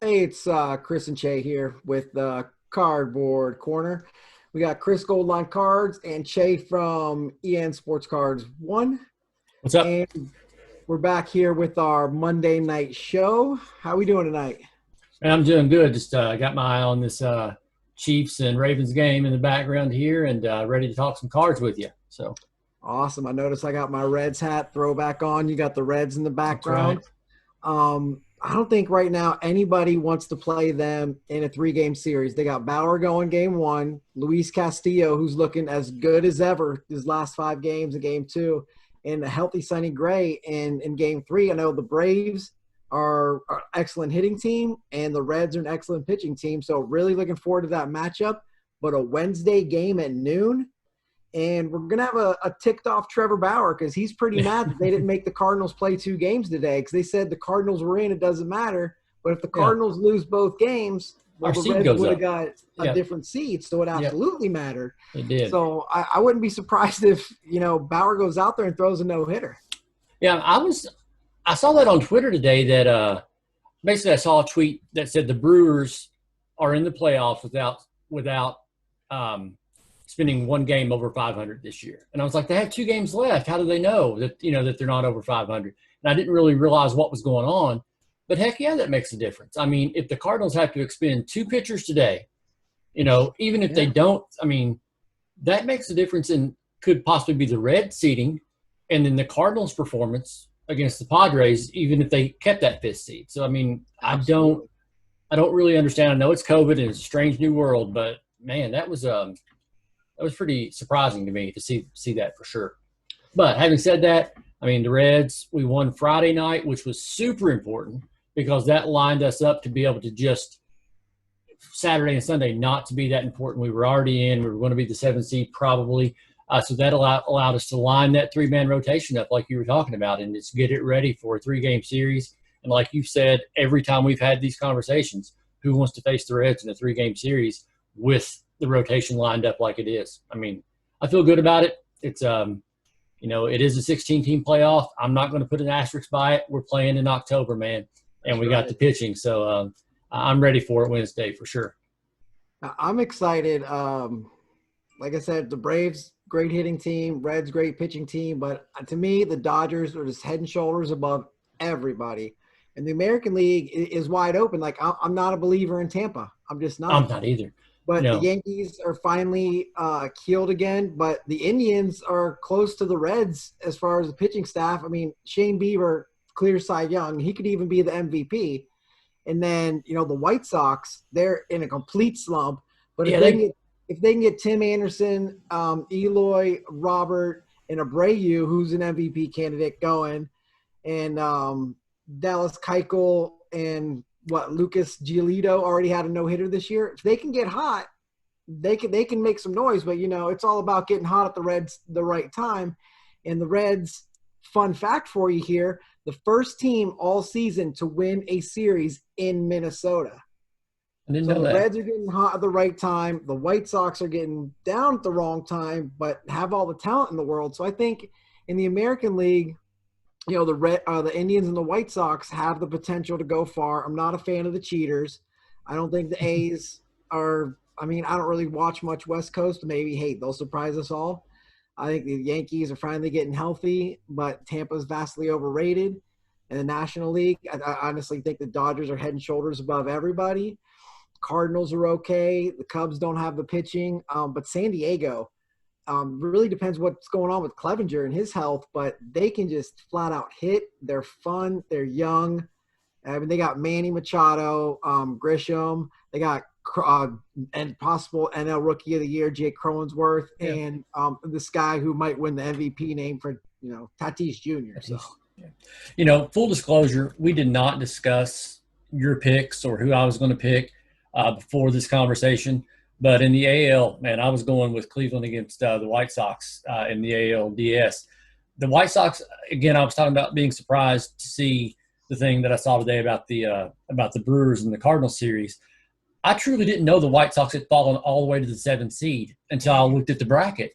Hey, it's Chris and Ché here with the Cardboard Corner. We got Chris Goldline Cards and Ché from EN Sports Cards 1. What's up? And we're back here with our Monday night show. How we doing tonight? Man, I'm doing good. Just got my eye on this Chiefs and Ravens game in the background here, and ready to talk some cards with you. So Awesome. I noticed I got my Reds hat throwback on. You got the Reds in the that's right. background. I don't think right now anybody wants to play them in a three-game series. They got Bauer going game one, Luis Castillo, who's looking as good as ever his last five games in game two, and a healthy Sonny Gray in game three. I know the Braves are an excellent hitting team, and the Reds are an excellent pitching team. So really looking forward to that matchup. But a Wednesday game at noon, and we're going to have a ticked off Trevor Bauer because he's pretty mad that they didn't make the Cardinals play two games today because they said the Cardinals were in, it doesn't matter. But if the Yeah, Cardinals lose both games, well, our the seed Reds goes would have up. got a Yeah, different seed, so it yeah, absolutely mattered. it did. So I wouldn't be surprised if, Bauer goes out there and throws a no-hitter. Yeah, I saw that on Twitter today that basically I saw a tweet that said the Brewers are in the playoffs without spending one game over 500 this year. And I was like, they have two games left. How do they know that they're not over 500? And I didn't really realize what was going on. But heck yeah, that makes a difference. I mean, if the Cardinals have to expend two pitchers today, even if they Yeah, don't, I mean, that makes a difference in could possibly be the red seeding and then the Cardinals' performance against the Padres, even if they kept that fifth seed. So I mean, absolutely. I don't really understand. I know it's COVID and it's a strange new world, but man, that was pretty surprising to me to see that for sure. But having said that, I mean, the Reds, we won Friday night, which was super important because that lined us up to be able to just Saturday and Sunday not to be that important. We were already in. We were going to be the seventh seed probably. So that allowed us to line that three-man rotation up like you were talking about and just get it ready for a three-game series. And like you said, every time we've had these conversations, who wants to face the Reds in a three-game series with the rotation lined up like it is? I mean, I feel good about it. It is a 16-team playoff. I'm not going to put an asterisk by it. We're playing in October, man, and That's we got right. the pitching. So I'm ready for it Wednesday for sure. I'm excited. Like I said, the Braves, great hitting team, Reds, great pitching team. But to me, the Dodgers are just head and shoulders above everybody. And the American League is wide open. Like, I'm not a believer in Tampa. I'm just I'm not. not either. But the No, Yankees are finally keeled again. But the Indians are close to the Reds as far as the pitching staff. I mean, Shane Bieber, clear Cy Young. He could even be the MVP. And then, the White Sox, they're in a complete slump. But yeah, they if they can get Tim Anderson, Eloy, Robert, and Abreu, who's an MVP candidate, going, and Dallas Keuchel and Lucas Giolito already had a no hitter this year. If they can get hot, they can make some noise. But it's all about getting hot at the Reds the right time. And the Reds, fun fact for you here, the first team all season to win a series in Minnesota. I didn't So know the that. Reds are getting hot at the right time. The White Sox are getting down at the wrong time, but have all the talent in the world. So I think in the American League, the Indians and the White Sox have the potential to go far. I'm not a fan of the cheaters. I don't think the A's are. I mean, I don't really watch much West Coast. Maybe, hey, they'll surprise us all. I think the Yankees are finally getting healthy, but Tampa's vastly overrated. In the National League, I honestly think the Dodgers are head and shoulders above everybody. Cardinals are okay. The Cubs don't have the pitching, but San Diego really depends what's going on with Clevenger and his health. But they can just flat out hit. They're fun. They're young. I mean, they got Manny Machado, Grisham. They got and possible NL Rookie of the Year, Jake Cronenworth, Yeah, and this guy who might win the MVP name for Tatis Jr. that So is- yeah. Full disclosure, we did not discuss your picks or who I was going to pick before this conversation. But in the AL, man, I was going with Cleveland against the White Sox in the ALDS. The White Sox, again, I was talking about being surprised to see the thing that I saw today about the Brewers and the Cardinals series. I truly didn't know the White Sox had fallen all the way to the seventh seed until I looked at the bracket.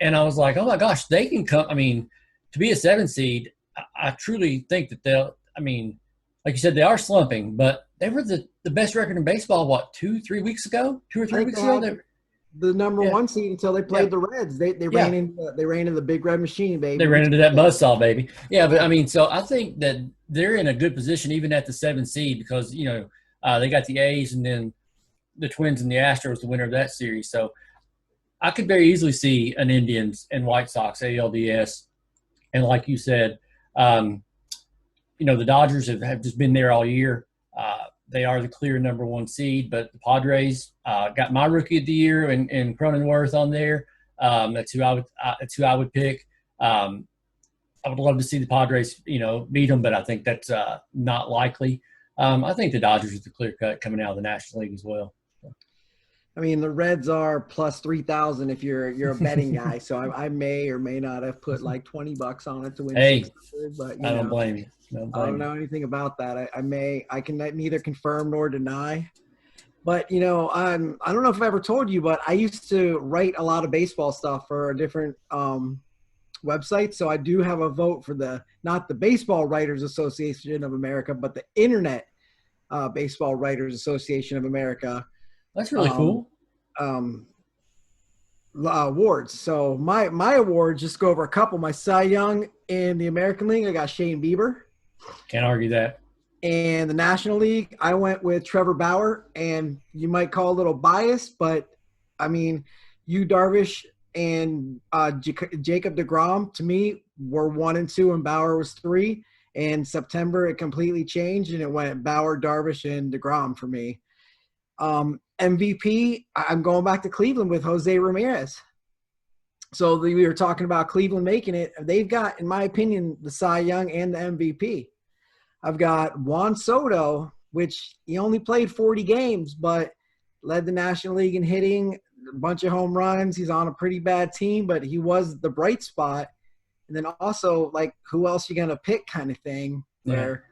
And I was like, oh my gosh, they can come. I mean, to be a seven seed, I truly think that they'll, I mean, like you said, they are slumping, but they were the best record in baseball. What, 2 or 3 weeks ago? Two or I three think they weeks ago. had the number Yeah, one seed until they yeah, played the Reds. yeah. They ran into the big red machine, They baby. We ran into took that that. buzzsaw, baby. Yeah, but Yeah. I mean, so I think that they're in a good position even at the 7 seed because they got the A's and then the Twins and the Astros, the winner of that series. So I could very easily see an Indians and White Sox ALDS, and like you said, um, the Dodgers have just been there all year. They are the clear number one seed, but the Padres got my rookie of the year and Cronenworth on there. That's who I would pick. I would love to see the Padres, beat them, but I think that's not likely. I think the Dodgers are the clear cut coming out of the National League as well. I mean, the Reds are plus 3,000 if you're a betting guy. So I may or may not have put like $20 on it to win Hey, 600, but I don't blame you. Don't I blame don't you. know anything about that. I can neither confirm nor deny. But I don't know if I've ever told you, but I used to write a lot of baseball stuff for a different website. So I do have a vote for not the Baseball Writers Association of America, but the Internet Baseball Writers Association of America That's really um, cool. um, awards. So my awards, just go over a couple. My Cy Young in the American League, I got Shane Bieber. Can't argue that. And the National League, I went with Trevor Bauer. And you might call a little biased, but I mean, Yu Darvish and Jacob DeGrom, to me, were 1 and 2, and Bauer was 3. In September, it completely changed, and it went Bauer, Darvish, and DeGrom for me. MVP, I'm going back to Cleveland with Jose Ramirez. So we were talking about Cleveland making it. They've got, in my opinion, the Cy Young and the MVP. I've got Juan Soto, which he only played 40 games, but led the National League in hitting, a bunch of home runs. He's on a pretty bad team, but he was the bright spot. And then also, like, who else you going to pick kind of thing Yeah. where,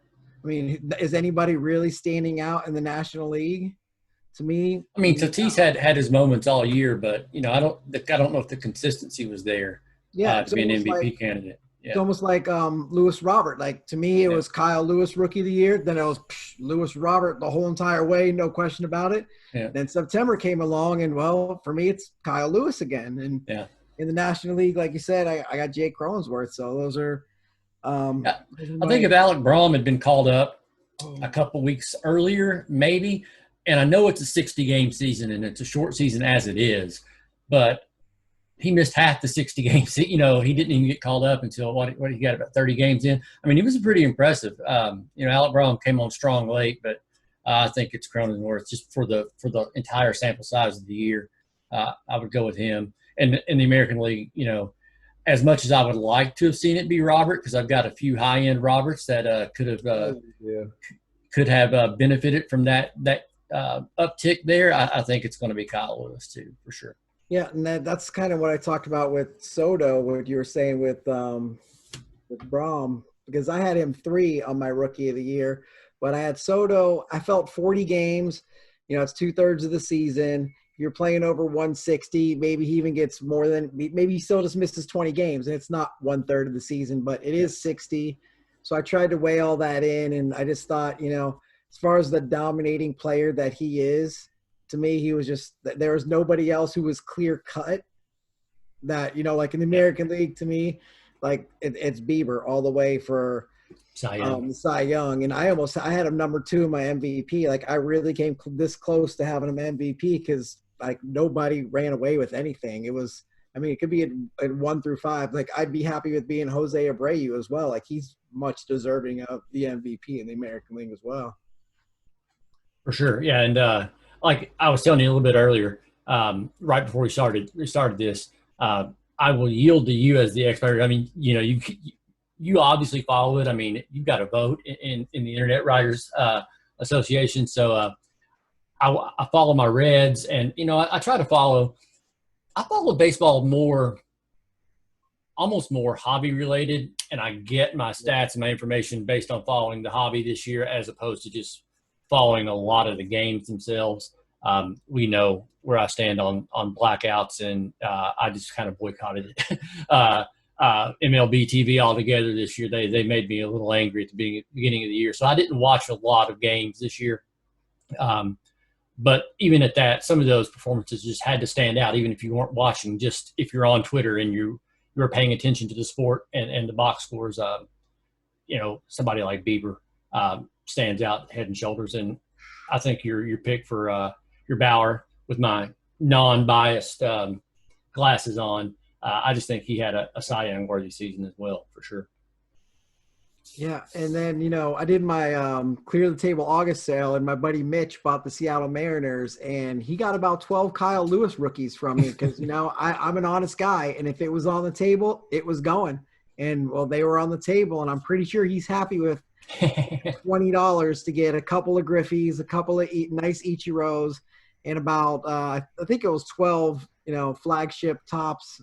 I mean, is anybody really standing out in the National League? To me, I mean, Tatis had his moments all year, but I don't know if the consistency was there yeah, to be an MVP candidate. it's Yeah, almost like Lewis Robert. Like, to me, it yeah, was Kyle Lewis Rookie of the Year. Then it was Lewis Robert the whole entire way, no question about it. yeah, Then September came along, and well, for me, it's Kyle Lewis again. And yeah. in the National League, like you said, I got Jake Cronenworth. So Yeah. those are I think my. if Alec Brom had been called up a couple weeks earlier, maybe. And I know it's a 60-game season and it's a short season as it is, but he missed half the 60 games. He didn't even get called up until what he got about 30 games in. I mean, he was pretty impressive. Alec Brom came on strong late, but I think it's Cronenworth just for the entire sample size of the year. I would go with him. And in the American League, as much as I would like to have seen it be Robert, because I've got a few high-end Roberts that could have benefited from that uptick there. I think it's going to be Kyle Lewis too, for sure. Yeah, and that's kind of what I talked about with Soto, what you were saying with Brom, because I had him 3 on my Rookie of the Year, but I had Soto. I felt 40 games. It's 2/3 of the season. You're playing over 160. Maybe he even gets more than. Maybe he still just misses 20 games, and it's not 1/3 of the season, but it is 60. So I tried to weigh all that in, and I just thought, as far as the dominating player that he is, to me, he was just – there was nobody else who was clear-cut that, like in the American League, to me, like it's Bieber all the way for Cy Young. Cy Young. And I had him number 2 in my MVP. Like, I really came this close to having him MVP because, like, nobody ran away with anything. It was – I mean, it could be in 1 through 5. Like, I'd be happy with being Jose Abreu as well. Like, he's much deserving of the MVP in the American League as well. For sure. Yeah. And like I was telling you a little bit earlier, right before we started this, I will yield to you as the expert. I mean, you obviously follow it. I mean, you've got a vote in the Internet Writers Association. So I follow my Reds, and I try to follow baseball almost more hobby related, and I get my stats and my information based on following the hobby this year as opposed to just following a lot of the games themselves. We know where I stand on blackouts, and I just kind of boycotted it. MLB TV altogether this year. They made me a little angry at the beginning of the year, so I didn't watch a lot of games this year. But even at that, some of those performances just had to stand out, even if you weren't watching. Just if you're on Twitter and you were paying attention to the sport and the box scores, somebody like Bieber stands out head and shoulders. And I think your pick for your Bauer, with my non-biased glasses on, I just think he had a Cy Young worthy season as well, for sure. Yeah, and then I did my clear the table August sale, and my buddy Mitch bought the Seattle Mariners, and he got about 12 Kyle Lewis rookies from me because I'm an honest guy, and if it was on the table, it was going. And well, they were on the table, and I'm pretty sure he's happy with $20 to get a couple of Griffeys, a couple of nice Ichiros, and about I think it was 12 flagship tops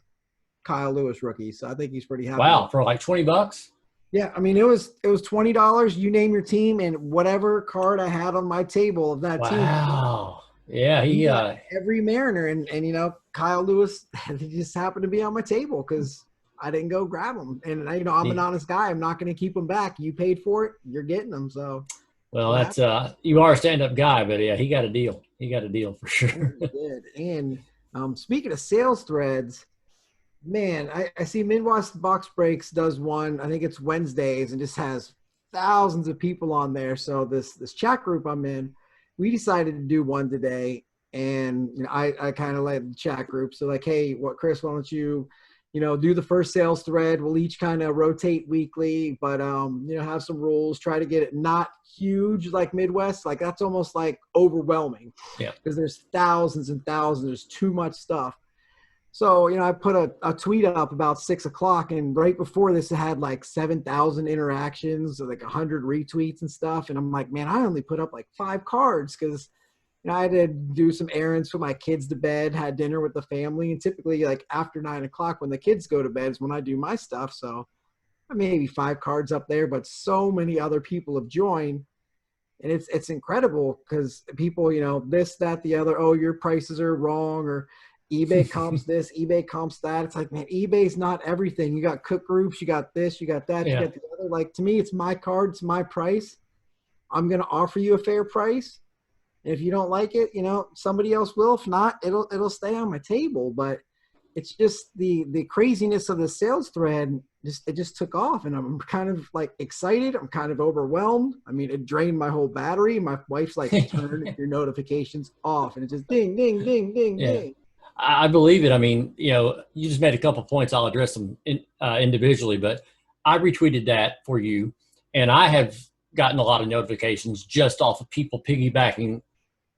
Kyle Lewis rookies. So I think he's pretty happy. Wow, for like $20. Yeah, I mean it was $20. You name your team, and whatever card I had on my table of that team. Wow. Yeah, he every Mariner, and Kyle Lewis just happened to be on my table because I didn't go grab him, and I'm an honest guy. I'm not going to keep them back. You paid for it, you're getting them. So, well, that's you are a stand-up guy, but yeah, he got a deal. He got a deal for sure. He did. And speaking of sales threads. Man, I see Midwest Box Breaks does one. I think it's Wednesdays and just has thousands of people on there. So this chat group I'm in, we decided to do one today, and I kind of led the chat group. So like, hey, Chris, why don't you, do the first sales thread? We'll each kind of rotate weekly, but have some rules. Try to get it not huge like Midwest. Like that's almost like overwhelming. Yeah, because there's thousands and thousands. There's too much stuff. So, I put a tweet up about 6 o'clock, and right before this, it had like 7,000 interactions, like 100 retweets and stuff. And I'm like, man, I only put up like 5 cards because I had to do some errands, put my kids to bed, had dinner with the family. And typically like after 9 o'clock when the kids go to bed is when I do my stuff. So maybe 5 cards up there, but so many other people have joined. And it's incredible because people, this, that, the other, oh, your prices are wrong, or eBay comps this, eBay comps that. It's like, man, eBay's not everything. You got cook groups, you got this, you got that, you got the other. Like, to me, it's my card, it's my price. I'm going to offer you a fair price. And if you don't like it, somebody else will. If not, it'll stay on my table. But it's just the craziness of the sales thread. It just took off, and I'm kind of like excited. I'm kind of overwhelmed. I mean, it drained my whole battery. My wife's like, turn your notifications off, and it just ding, ding, ding, ding, ding. I believe it. I mean, you just made a couple of points. I'll address them individually, but I retweeted that for you, and I have gotten a lot of notifications just off of people piggybacking.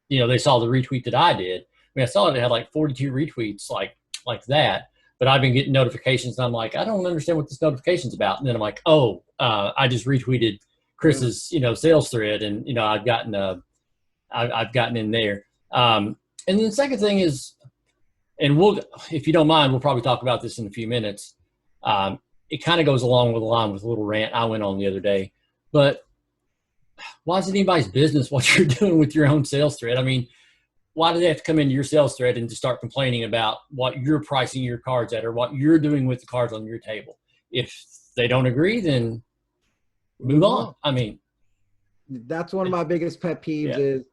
They saw the retweet that I did. I mean, I saw it had like 42 retweets like that, but I've been getting notifications, and I'm like, I don't understand what this notification's about. And then I'm like, oh, I just retweeted Chris's, sales thread, and I've gotten in there. And then the second thing is, and we'll, if you don't mind, we'll probably talk about this in a few minutes. It kind of goes along with the line with a little rant I went on the other day. But why is it anybody's business what you're doing with your own sales thread? I mean, why do they have to come into your sales thread and just start complaining about what you're pricing your cards at or what you're doing with the cards on your table? If they don't agree, then move on. I mean, that's one of my biggest pet peeves is,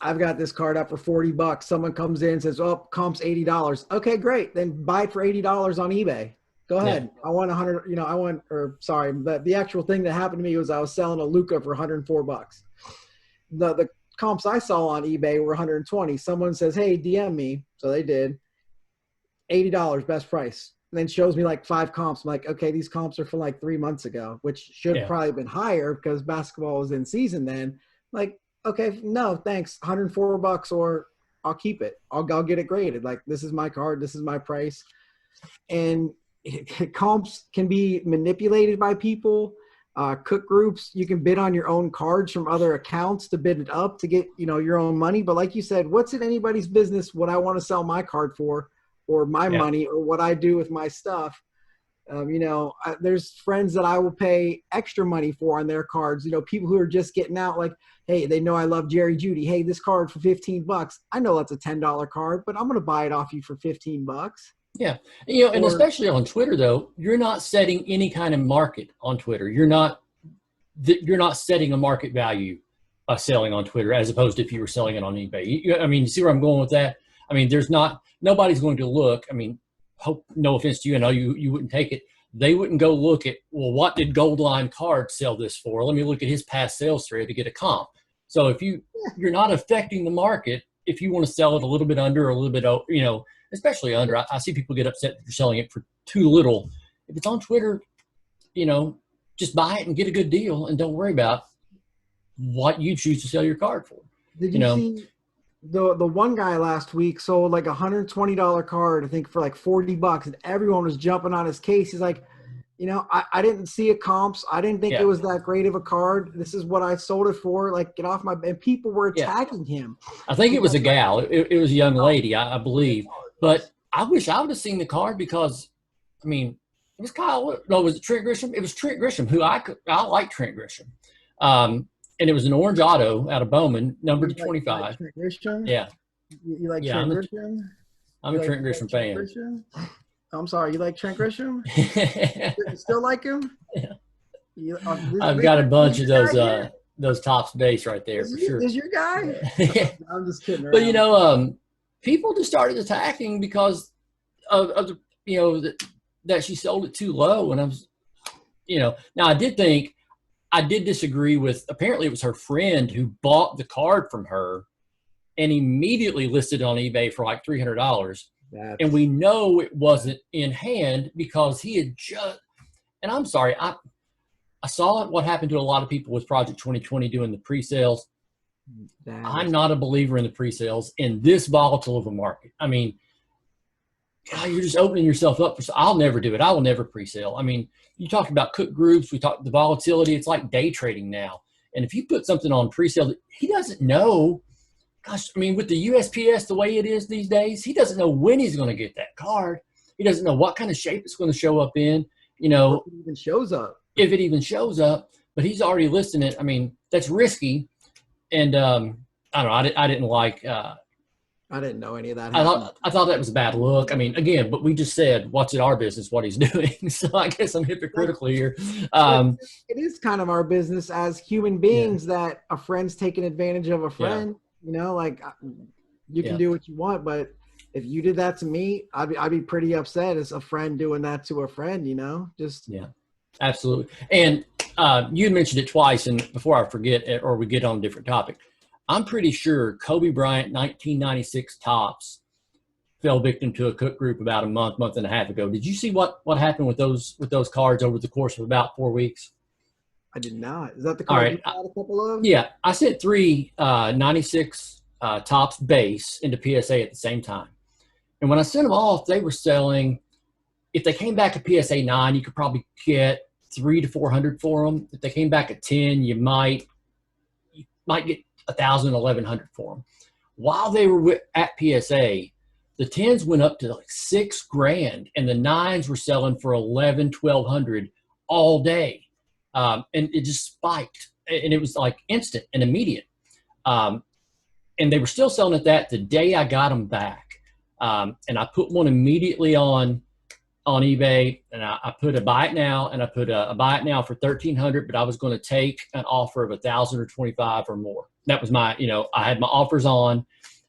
I've got this card up for $40. Someone comes in and says, oh, comp's $80. Okay, great. Then buy it for $80 on eBay. Go ahead. Yeah. I want 100, the actual thing that happened to me was I was selling a Luca for $104. The comps I saw on eBay were 120. Someone says, hey, DM me. So they did. $80, best price. And then shows me like 5 comps. I'm like, okay, these comps are from like 3 months ago, which should have probably been higher because basketball was in season then. Like, okay, no, thanks. $104 or I'll keep it. I'll get it graded. Like, this is my card. This is my price. And comps can be manipulated by people. Cook groups, you can bid on your own cards from other accounts to bid it up to get, your own money. But like you said, what's in anybody's business what I want to sell my card for or my money or what I do with my stuff? There's friends that I will pay extra money for on their cards. People who are just getting out, like, hey, they know I love Jerry Judy. Hey, this card for $15. I know that's a $10 card, but I'm going to buy it off you for $15. Yeah. And especially on Twitter, though, you're not setting any kind of market on Twitter. You're not setting a market value selling on Twitter as opposed to if you were selling it on eBay. I mean, you see where I'm going with that? I mean, nobody's going to look. I mean, no offense to you, I know you wouldn't take it. They wouldn't go look at, well, what did Goldline Cards sell this for? Let me look at his past sales thread to get a comp. So if you're not affecting the market, if you want to sell it a little bit under or a little bit, especially under, I see people get upset that you're selling it for too little. If it's on Twitter, just buy it and get a good deal and don't worry about what you choose to sell your card for. Did you see the one guy last week sold like $120 card, I think, for like $40, and everyone was jumping on his case. He's like, I didn't see a comps. I didn't think it was that great of a card. This is what I sold it for. Like, get off my – and people were attacking him. I think it was a gal. It was a young lady, I believe. But I wish I would have seen the card because, I mean, it was Kyle – no, was it Trent Grisham? It was Trent Grisham, who I like Trent Grisham. And it was an orange auto out of Bowman, number 25. Like Trent Grisham? Yeah. You like Trent Grisham? I'm a Trent Grisham fan. Grisham? I'm sorry, you like Trent Grisham? You still like him? Yeah. I've got a bunch of those Topps base right there for sure. Is your guy? I'm just kidding around. But people just started attacking because of the that she sold it too low, and I was, now I did disagree with. Apparently, it was her friend who bought the card from her, and immediately listed it on eBay for like $300. And we know it wasn't in hand because he had just – and I'm sorry, I saw what happened to a lot of people with Project 2020 doing the pre-sales. I'm not a believer in the pre-sales in this volatile of a market. I mean, God, you're just opening yourself up for – I'll never do it. I will never pre-sale. I mean, you talked about cook groups. We talked the volatility. It's like day trading now. And if you put something on pre-sale, he doesn't know – gosh, I mean, with the USPS the way it is these days, he doesn't know when he's going to get that card. He doesn't know what kind of shape it's going to show up in, If it even shows up. If it even shows up. But he's already listing it. I mean, that's risky. And I don't know. I didn't like I didn't know any of that. I thought that was a bad look. I mean, again, but we just said, what's it our business what he's doing? So I guess I'm hypocritical here. It is kind of our business as human beings that a friend's taking advantage of a friend. Like you can do what you want, but if you did that to me, I'd be pretty upset as a friend doing that to a friend, Absolutely. And you mentioned it twice, and before I forget or we get on a different topic, I'm pretty sure Kobe Bryant 1996 Topps fell victim to a cook group about a month and a half ago. Did you see what happened with those cards over the course of about 4 weeks? I did not. Is that the card you had a couple of? Yeah. I sent 3 96 Topps base into PSA at the same time. And when I sent them off, they were selling, if they came back at PSA 9, you could probably get $300 to $400 for them. If they came back at 10, you might get $1,000, $1,100 for them. While they were at PSA, the 10s went up to like $6,000, and the 9s were selling for $1,100, $1,200 all day. And it just spiked, and it was like instant and immediate. And they were still selling at that the day I got them back. And I put one immediately on eBay, and I put a buy it now, and I put a buy it now for $1,300, but I was going to take an offer of $1,000 or $25 or more. That was my, I had my offers on,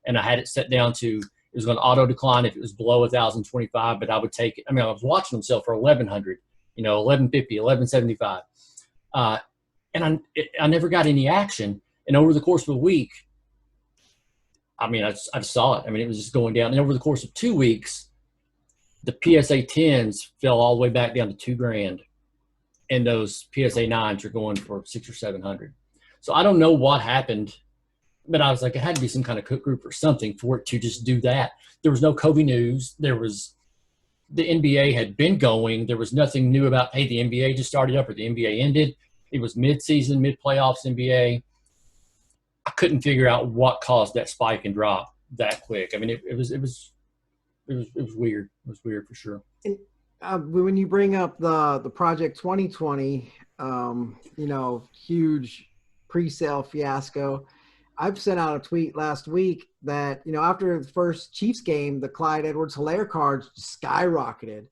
and I had it set down to, it was going to auto decline if it was below $1,025, but I would take it. I mean, I was watching them sell for $1,100, $1,150, $1,175. And I never got any action. And over the course of a week, I mean, I saw it. I mean, it was just going down. And over the course of 2 weeks, the PSA 10s fell all the way back down to $2,000. And those PSA 9s are going for $600 or $700. So I don't know what happened, but I was like, it had to be some kind of cook group or something for it to just do that. There was no Kobe news. The NBA had been going. There was nothing new about, hey, the NBA just started up or the NBA ended. It was mid-season, mid-playoffs NBA. I couldn't figure out what caused that spike and drop that quick. I mean, it was weird. It was weird for sure. And, when you bring up the Project 2020, huge pre-sale fiasco, I've sent out a tweet last week that, after the first Chiefs game, the Clyde Edwards-Helaire cards skyrocketed.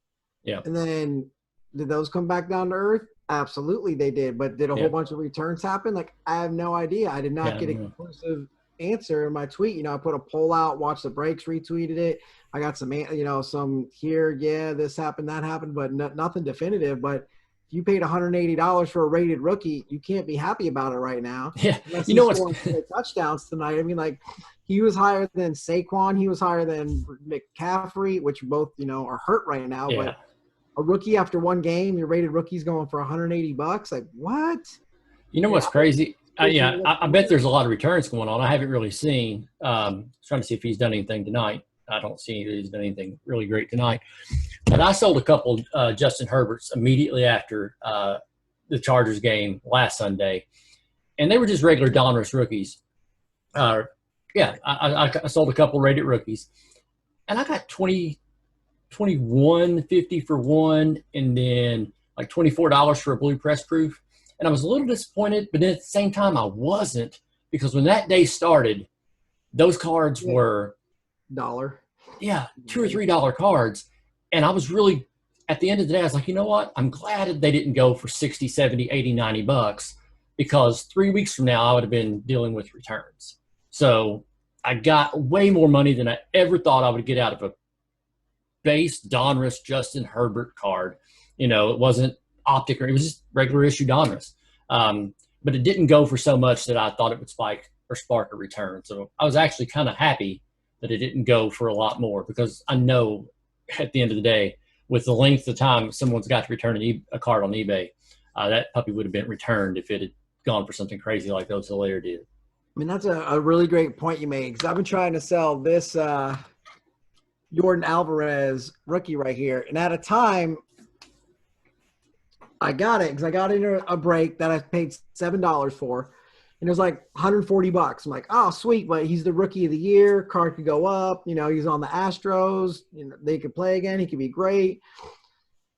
Yeah. And then Did those come back down to earth? Absolutely, they did. But did a whole Yeah. bunch of returns happen? Like, I have no idea. I did not Yeah. get a conclusive answer in my tweet. I put a poll out, watched the breaks, retweeted it. I got some, some here, yeah, this happened, that happened, but nothing definitive. But if you paid $180 for a rated rookie, you can't be happy about it right now. Yeah. Unless You he's know what's scoring 20 touchdowns tonight. I mean, like, he was higher than Saquon. He was higher than McCaffrey, which both, are hurt right now. yeah. But a rookie after one game, your rated rookie's going for $180. Like, what? You know what's crazy? I bet there's a lot of returns going on. I haven't really seen. Trying to see if he's done anything tonight. I don't see he's done anything really great tonight. But I sold a couple Justin Herberts immediately after the Chargers game last Sunday, and they were just regular Donruss rookies. I sold a couple rated rookies, and I got 21.50 for one, and then like $24 for a blue press proof. And I was a little disappointed, but then at the same time, I wasn't, because when that day started, those cards were $1. $2 or $3 cards. And I was really, at the end of the day, I was like, you know what? I'm glad they didn't go for 60, 70, 80, $90, because 3 weeks from now, I would have been dealing with returns. So I got way more money than I ever thought I would get out of a base Donruss Justin Herbert card. It wasn't optic, or it was just regular issue Donruss. But it didn't go for so much that I thought it would spike or spark a return. So I was actually kind of happy that it didn't go for a lot more, because I know at the end of the day, with the length of time someone's got to return a card on eBay, that puppy would have been returned if it had gone for something crazy like those Hilaire did. I mean, that's a really great point you made, because I've been trying to sell this Jordan Alvarez rookie right here. And at a time, I got it because I got in a break that I paid $7 for. And it was like $140. I'm like, oh, sweet. But he's the rookie of the year. Card could go up. He's on the Astros. They could play again. He could be great.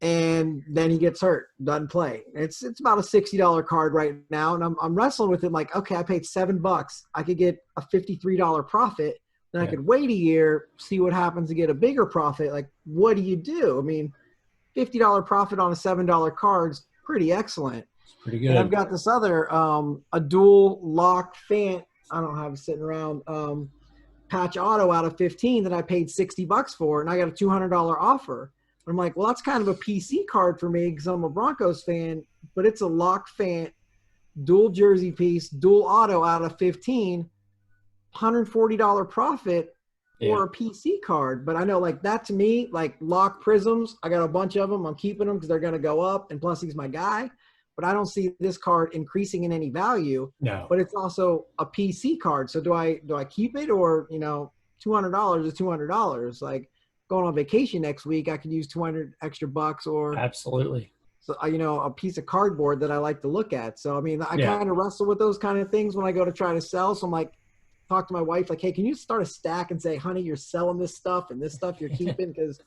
And then he gets hurt, doesn't play. It's about a $60 card right now. And I'm wrestling with it like, okay, I paid $7. I could get a $53 profit. Then I could wait a year, see what happens to get a bigger profit. Like, what do you do? I mean, $50 profit on a $7 card's pretty excellent. It's pretty good. And I've got this other a dual lock fan. I don't have it sitting around. Patch auto out of 15 that I paid $60 for, and I got a $200 offer. I'm like, well, that's kind of a PC card for me because I'm a Broncos fan, but it's a lock fan, dual jersey piece, dual auto out of 15, $140 profit for a PC card. But I know, like, that to me, like lock prisms, I got a bunch of them. I'm keeping them because they're going to go up, and plus he's my guy. But I don't see this card increasing in any value. No. But it's also a PC card. So do I keep it, or, $200 is $200? Like, going on vacation next week, I could use 200 extra bucks, or absolutely. So, a piece of cardboard that I like to look at. So, I mean, I kind of wrestle with those kind of things when I go to try to sell. So I'm like, talk to my wife, like, hey, can you start a stack and say, honey, you're selling this stuff and this stuff you're keeping? Because,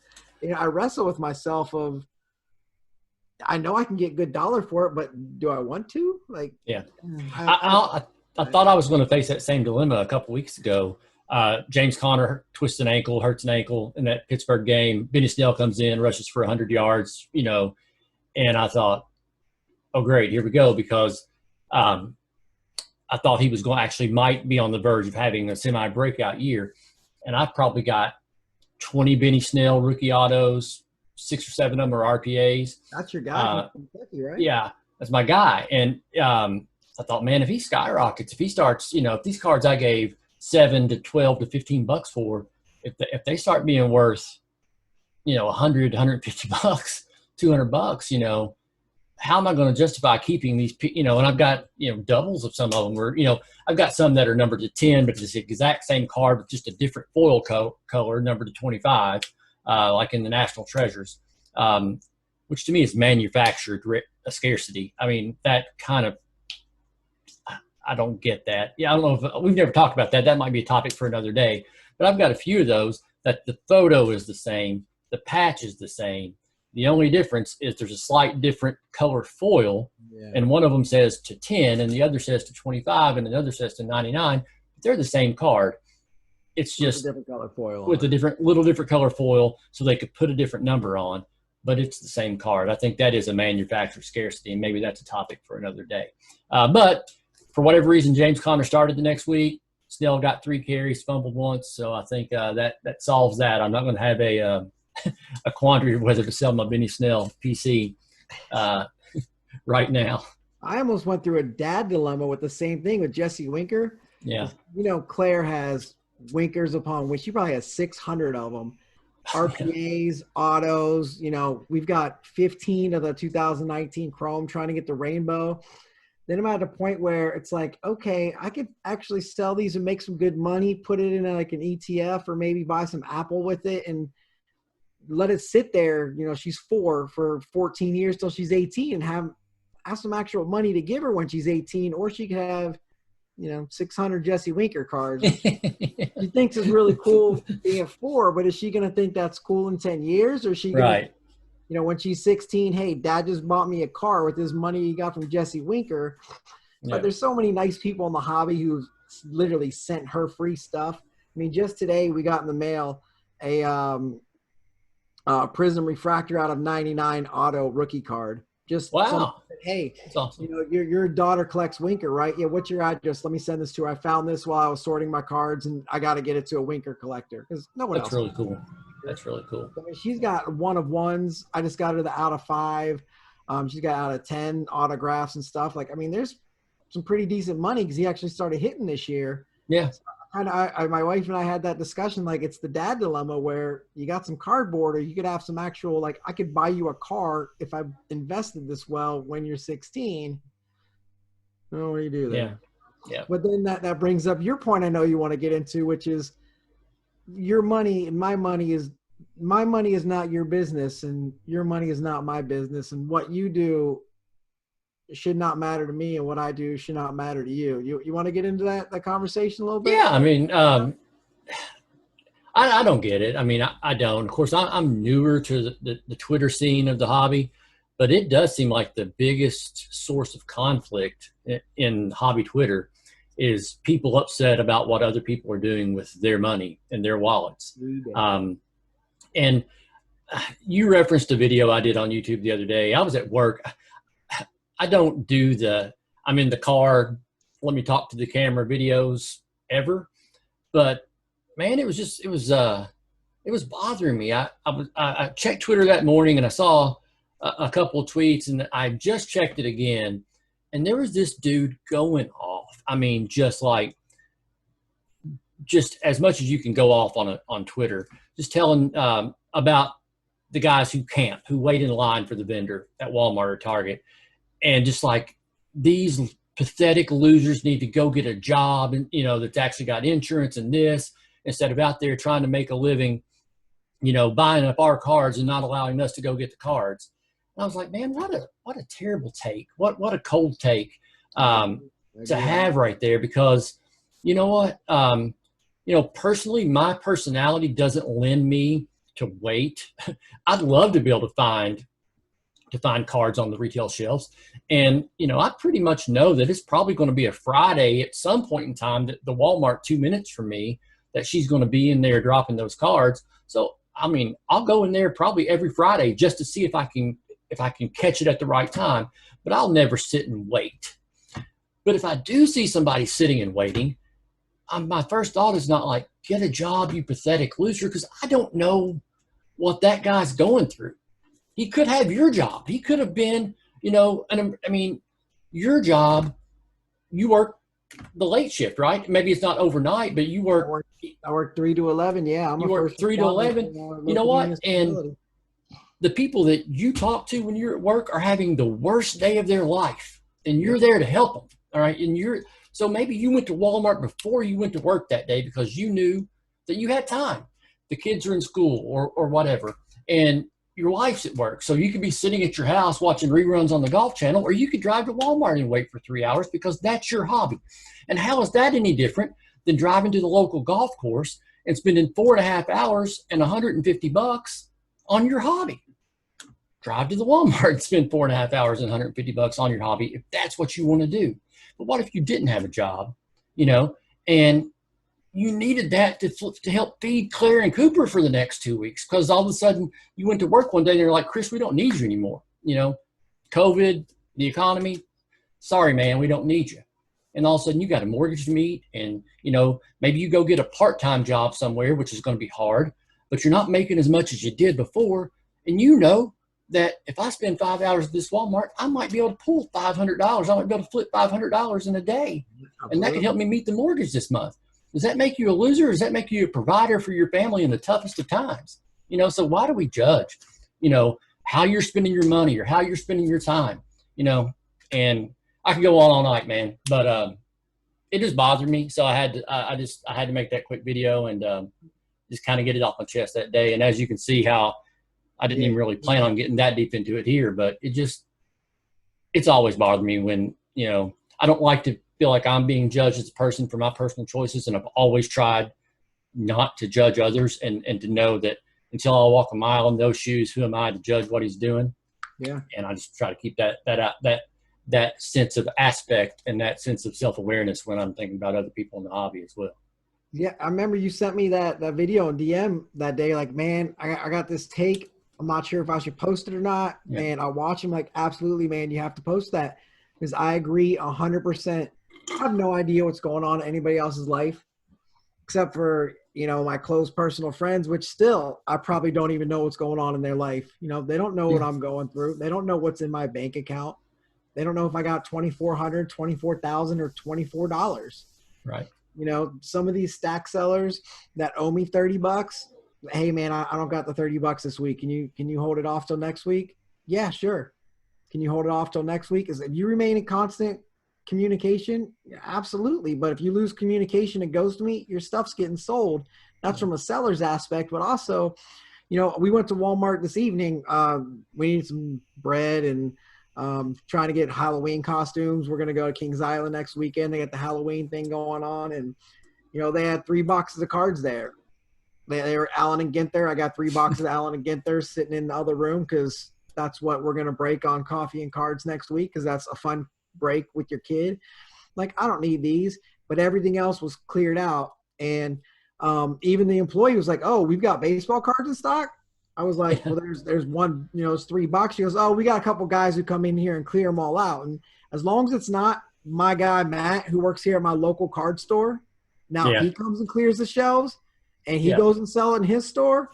I wrestle with myself of, I know I can get good dollar for it, but do I want to? Like, I thought I was going to face that same dilemma a couple weeks ago. James Conner twists an ankle, hurts an ankle in that Pittsburgh game. Benny Snell comes in, rushes for 100 yards, and I thought, oh, great, here we go, because I thought he was going actually might be on the verge of having a semi-breakout year. And I've probably got 20 Benny Snell rookie autos, 6 or 7 of them are RPAs. That's your guy from Kentucky, right? Yeah, that's my guy. And I thought, man, if he skyrockets, if he starts, if these cards I gave $7 to $12 to $15 for, if they start being worth, $100, $150, $200, how am I going to justify keeping these? And I've got doubles of some of them where I've got some that are numbered to 10, but it's the exact same card with just a different foil color numbered to 25, like in the National Treasures, which to me is manufactured a scarcity. I mean, that kind of. I don't get that. Yeah, I don't know if we've never talked about that. That might be a topic for another day. But I've got a few of those that the photo is the same, the patch is the same. The only difference is there's a slight different color foil, and one of them says to 10, and the other says to 25, and another says to 99. But they're the same card. It's just with a different color foil, with a little different color foil, so they could put a different number on. but it's the same card. I think that is a manufacturer scarcity, and maybe that's a topic for another day. But for whatever reason, James Conner started the next week. Snell got 3 carries, fumbled once, so I think that solves that. I'm not going to have a quandary of whether to sell my Benny Snell PC right now. I almost went through a dad dilemma with the same thing with Jesse Winker. Yeah. Claire has Winkers upon which she probably has 600 of them. RPAs, autos, we've got 15 of the 2019 Chrome trying to get the rainbow. Then I'm at a point where it's like, okay, I could actually sell these and make some good money, put it in like an ETF or maybe buy some Apple with it and let it sit there. She's 4 for 14 years till she's 18 and have some actual money to give her when she's 18, or she could have, 600 Jesse Winker cards. She thinks it's really cool being at 4, but is she going to think that's cool in 10 years? Or is she going to, when she's 16, hey, dad just bought me a car with his money he got from Jesse Winker. But there's so many nice people in the hobby who've literally sent her free stuff. I mean, just today we got in the mail a Prism Refractor out of 99 auto rookie card. Just wow. Hey, that's awesome. Your daughter collects Winker, right? Yeah. What's your address? Let me send this to her. I found this while I was sorting my cards, and I got to get it to a Winker collector because no one else. That's really cool. That's really cool. I mean, she's got 1 of 1s. I just got her the out of 5. She's got out of 10 autographs and stuff. Like, I mean, there's some pretty decent money because he actually started hitting this year. Yeah. So my wife and I had that discussion. Like, it's the dad dilemma where you got some cardboard, or you could have some actual, like, I could buy you a car if I invested this well when you're 16. Oh, what do you do there? Yeah. But then that brings up your point I know you want to get into, which is your money and my money is not your business, and your money is not my business, and what you do should not matter to me, and what I do should not matter to you. You want to get into that conversation a little bit? Yeah, I mean, I don't get it. I mean, I don't. Of course, I'm newer to the Twitter scene of the hobby, but it does seem like the biggest source of conflict in hobby Twitter is people upset about what other people are doing with their money and their wallets. And you referenced a video I did on YouTube the other day. I was at work. I don't do I'm in the car, let me talk to the camera videos ever. But man, it was bothering me. I checked Twitter that morning and I saw a couple of tweets, and I just checked it again. And there was this dude going off. I mean, just as much as you can go off on Twitter, just telling about the guys who wait in line for the vendor at Walmart or Target. And just like, these pathetic losers need to go get a job, and that's actually got insurance and this, instead of out there trying to make a living, buying up our cards and not allowing us to go get the cards. And I was like, man, what a terrible take. What a cold take to have right there, because you know what? Personally, my personality doesn't lend me to wait. I'd love to be able to find cards on the retail shelves. And, I pretty much know that it's probably going to be a Friday at some point in time, that the Walmart 2 minutes from me, that she's going to be in there dropping those cards. So, I mean, I'll go in there probably every Friday just to see if I can catch it at the right time, but I'll never sit and wait. But if I do see somebody sitting and waiting, my first thought is not like, get a job, you pathetic loser, because I don't know what that guy's going through. He could have your job. He could have been, and I mean, your job, you work the late shift, right? Maybe it's not overnight, but you work. I work 3 to 11. Yeah. You work 3 to 11. You know what? And the people that you talk to when you're at work are having the worst day of their life, and you're there to help them. All right. And so maybe you went to Walmart before you went to work that day because you knew that you had time. The kids are in school or whatever. And your wife's at work. So you could be sitting at your house watching reruns on the Golf Channel, or you could drive to Walmart and wait for 3 hours because that's your hobby. And how is that any different than driving to the local golf course and spending 4.5 hours and $150 on your hobby? Drive to the Walmart and spend 4.5 hours and $150 on your hobby if that's what you want to do. But what if you didn't have a job, and you needed that to help feed Claire and Cooper for the next 2 weeks, because all of a sudden you went to work one day and they're like, Chris, we don't need you anymore. COVID, the economy, sorry, man, we don't need you. And all of a sudden you got a mortgage to meet, and, maybe you go get a part-time job somewhere, which is going to be hard, but you're not making as much as you did before. And that if I spend 5 hours at this Walmart, I might be able to pull $500. I might be able to flip $500 in a day. Absolutely. And that could help me meet the mortgage this month. Does that make you a loser, or does that make you a provider for your family in the toughest of times? So why do we judge, how you're spending your money or how you're spending your time, and I could go on all night, man, but it just bothered me. So I had to make that quick video and just kind of get it off my chest that day. And as you can see how I didn't even really plan on getting that deep into it here, but it's always bothered me when, I don't like to feel like I'm being judged as a person for my personal choices. And I've always tried not to judge others and to know that until I walk a mile in those shoes, who am I to judge what he's doing? Yeah. And I just try to keep that sense of aspect and that sense of self-awareness when I'm thinking about other people in the hobby as well. Yeah. I remember you sent me that video on DM that day. Like, man, I got this take. I'm not sure if I should post it or not. Yeah. Man, I watch him like, absolutely, man, you have to post that, because I agree 100%. I have no idea what's going on in anybody else's life except for, my close personal friends, which still I probably don't even know what's going on in their life. They don't know what I'm going through. They don't know what's in my bank account. They don't know if I got $2,400, $24,000, or $24. Right. Some of these stack sellers that owe me $30. Hey man, I don't got the $30 this week. Can you hold it off till next week? Yeah, sure. Can you hold it off till next week? If you remain in constant communication, absolutely. But if you lose communication and ghost me, your stuff's getting sold. That's from a seller's aspect. But also, we went to Walmart this evening. We need some bread and trying to get Halloween costumes. We're going to go to Kings Island next weekend. They got the Halloween thing going on. And, they had 3 boxes of cards there. They were Allen and Ginther. I got 3 boxes of Allen and Ginther sitting in the other room, because that's what we're going to break on coffee and cards next week, because that's a fun break with your kid. Like, I don't need these, but everything else was cleared out. And even the employee was like, oh, we've got baseball cards in stock. I was like, well, there's one, it's 3 bucks. She goes, oh, we got a couple guys who come in here and clear them all out. And as long as it's not my guy, Matt, who works here at my local card store, now he comes and clears the shelves and he goes and sell it in his store,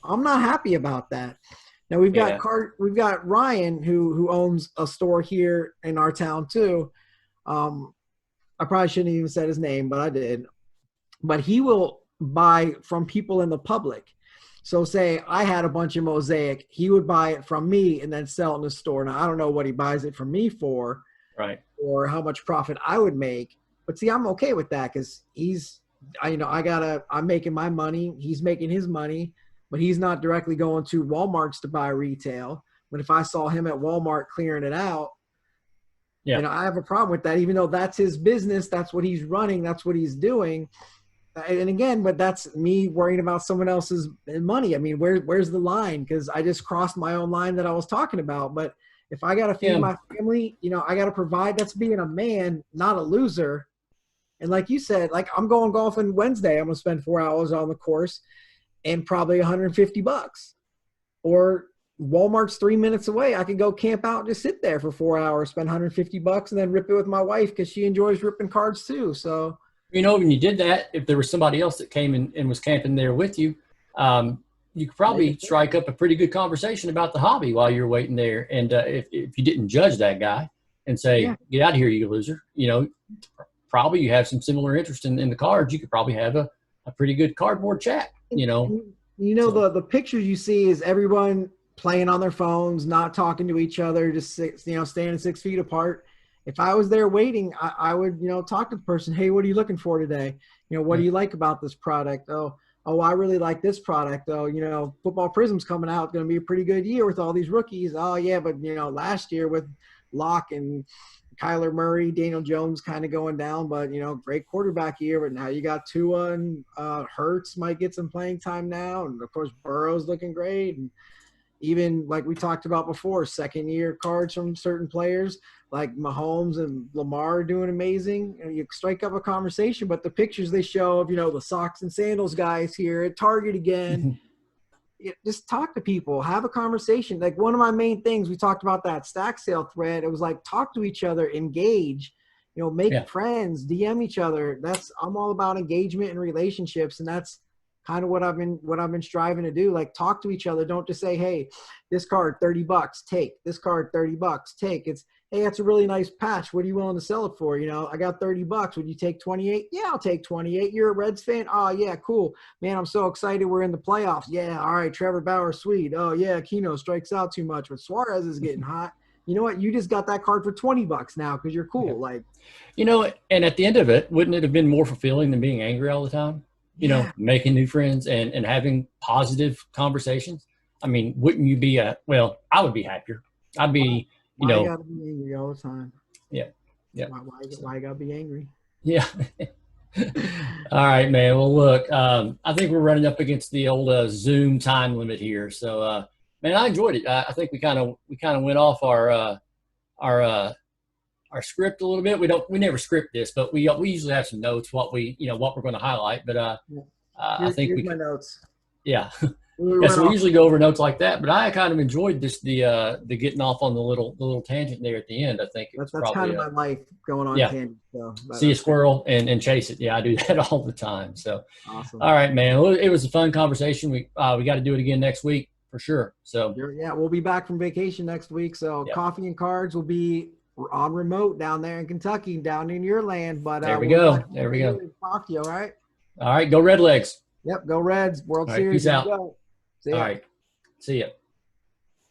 I'm not happy about that. Now we've got Ryan who owns a store here in our town too. I probably shouldn't have even said his name, but I did. But he will buy from people in the public. So say I had a bunch of Mosaic, he would buy it from me and then sell it in the store. Now I don't know what he buys it from me for, right, or how much profit I would make. But see, I'm okay with that, because I'm making my money, he's making his money. But he's not directly going to Walmart's to buy retail. But if I saw him at Walmart clearing it out, I have a problem with that, even though that's his business. That's what he's running. That's what he's doing. And again, but that's me worrying about someone else's money. I mean, where's the line? Because I just crossed my own line that I was talking about. But if I got to feed my family, I got to provide. That's being a man, not a loser. And like you said, like, I'm going golfing Wednesday. I'm going to spend 4 hours on the course and probably $150. Or Walmart's 3 minutes away. I could go camp out and just sit there for 4 hours, spend $150, and then rip it with my wife, because she enjoys ripping cards too. So, when you did that, if there was somebody else that came and was camping there with you, you could probably strike up a pretty good conversation about the hobby while you're waiting there. And if you didn't judge that guy and say, get out of here, you loser, probably you have some similar interest in the cards. You could probably have a pretty good cardboard chat. The pictures you see is everyone playing on their phones, not talking to each other, just standing 6 feet apart. If I was there waiting, I would, talk to the person. Hey, what are you looking for today? What do you like about this product? Oh, I really like this product. Oh, Football Prism's coming out. It's going to be a pretty good year with all these rookies. Oh yeah, but last year with Locke and Kyler Murray, Daniel Jones kind of going down, but great quarterback year. But now you got Tua and Hurts might get some playing time now, and of course Burrow's looking great. And even like we talked about before, second year cards from certain players like Mahomes and Lamar are doing amazing. And you strike up a conversation, but the pictures they show of, the socks and sandals guys here at Target again, just talk to people, have a conversation. Like one of my main things, we talked about that stack sale thread. It was like, talk to each other, engage, make friends, DM each other. I'm all about engagement and relationships. And that's kind of what I've been striving to do. Like, talk to each other. Don't just say, hey, this card, $30, take this card, $30, take. It's, hey, that's a really nice patch. What are you willing to sell it for? I got $30. Would you take 28? Yeah, I'll take 28. You're a Reds fan? Oh, yeah, cool. Man, I'm so excited we're in the playoffs. Yeah, all right, Trevor Bauer, sweet. Oh, yeah, Keno strikes out too much, but Suarez is getting hot. You know what? You just got that card for $20 now because you're cool. Like, and at the end of it, wouldn't it have been more fulfilling than being angry all the time? Making new friends and having positive conversations. I mean, wouldn't you be I would be happier. I'd be, why you gotta be angry all the time? Yeah. Why you gotta be angry? Yeah. All right, man. Well, look, I think we're running up against the old Zoom time limit here. So, man, I enjoyed it. I think we kind of went off our script a little bit. We never script this, but we usually have some notes, what we're going to highlight. But I think here's my notes. Yeah. So we usually go over notes like that, but I kind of enjoyed the getting off on the little tangent there at the end. I think that's probably, kind of my life, going on tangent. So see a squirrel and chase it. Yeah, I do that all the time. So awesome. All right, man. Well, it was a fun conversation. We got to do it again next week for sure. So we'll be back from vacation next week. So Coffee and Cards will be on remote down there in Kentucky, down in your land. But there we go. Talk to you. All right. All right. Go Red Legs. Yep. Go Reds. World Series. Peace out. All right. See ya.